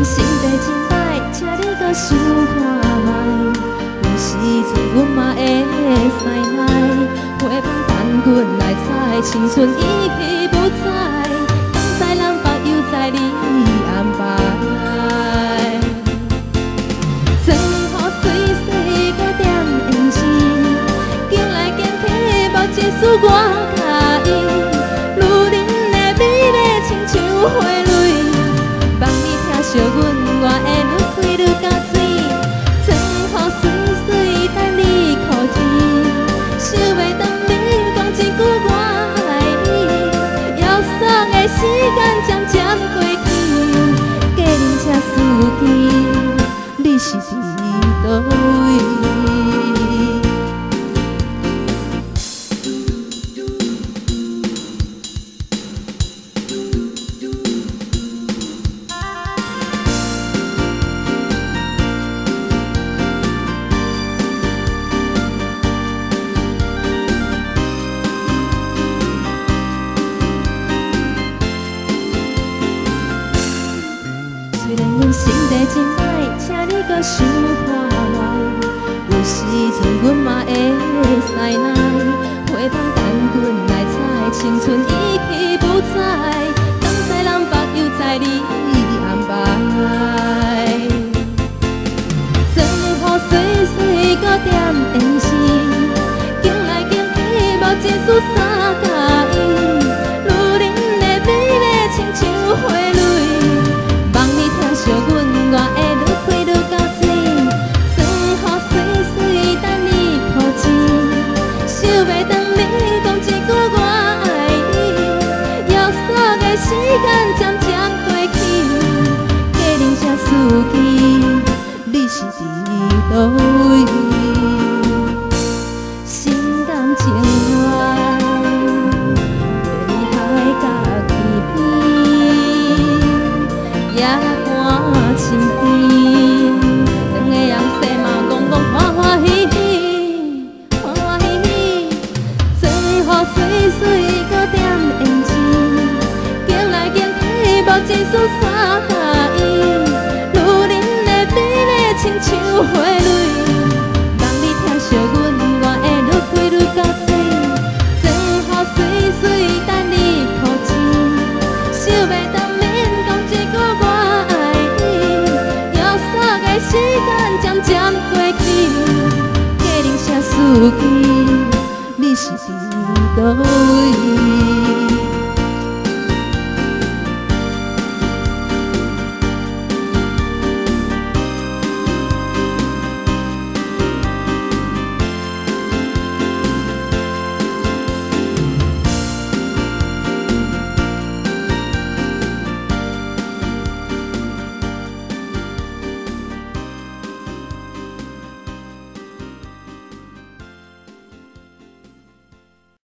心地真歹，请你搁想看卖。有时阵阮嘛会使来，花香等阮来采，青春已去不在，东西南北又在你安排。装好水水搁点胭脂，行来行去无一丝我介意。女人的美丽亲像花蕊，望你疼惜阮，我会愈开愈加水。装好水水等你靠天，想袂当面讲一句我爱你。忧伤的时间渐渐过去，家人才思记你是伫倒位。虽然阮心地真歹，请你搁想看卖。有时阵阮嘛会使来，花香等阮来采，青春已去不在，东西南北又在你安排。装好水水搁点胭脂，行来行去无一丝啥介意。女人的美丽亲像花蕊。望你疼惜阮，我会愈开愈加水。装好水水等你靠前，想袂当面讲一句我爱你。忧伤的时间渐渐过去，家人才思记你是伫倒位。心甘情愿，为海甲天边。也看深边，两个人西嘛讲欢欢喜喜，欢欢喜喜。装好水水搁点胭脂，行来行去无一丝啥介意。女人的美丽亲像花蕊，望你疼惜阮，我会愈开愈加水。装好水水等你靠前，想袂当面讲一句我。时间渐渐过去，家人才思记你是伫倒位。